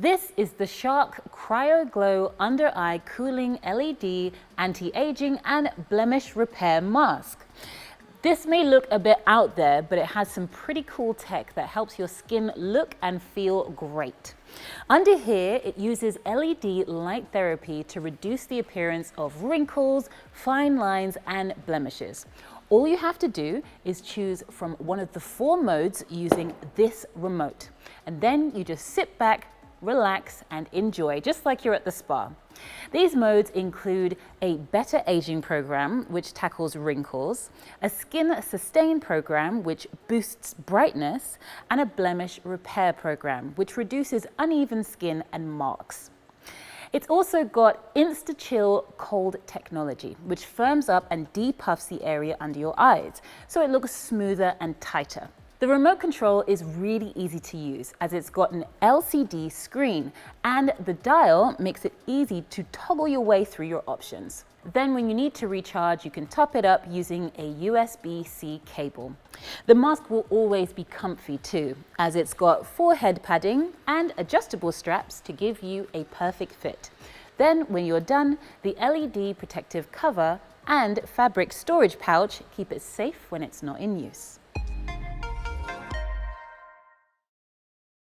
This is the Shark CryoGlow Under Eye Cooling LED Anti-Aging and Blemish Repair Mask. This may look a bit out there, but it has some pretty cool tech that helps your skin look and feel great. Under here, it uses LED light therapy to reduce the appearance of wrinkles, fine lines, and blemishes. All you have to do is choose from one of the 4 modes using this remote. And then you just sit back, relax, and enjoy, just like you're at the spa. These modes include a better aging program, which tackles wrinkles, a skin sustain program, which boosts brightness, and a blemish repair program, which reduces uneven skin and marks. It's also got Insta-Chill cold technology, which firms up and depuffs the area under your eyes, so it looks smoother and tighter. The remote control is really easy to use as it's got an LCD screen, and the dial makes it easy to toggle your way through your options. Then when you need to recharge, you can top it up using a USB-C cable. The mask will always be comfy too, as it's got 4 head padding and adjustable straps to give you a perfect fit. Then when you're done, the LED protective cover and fabric storage pouch keep it safe when it's not in use.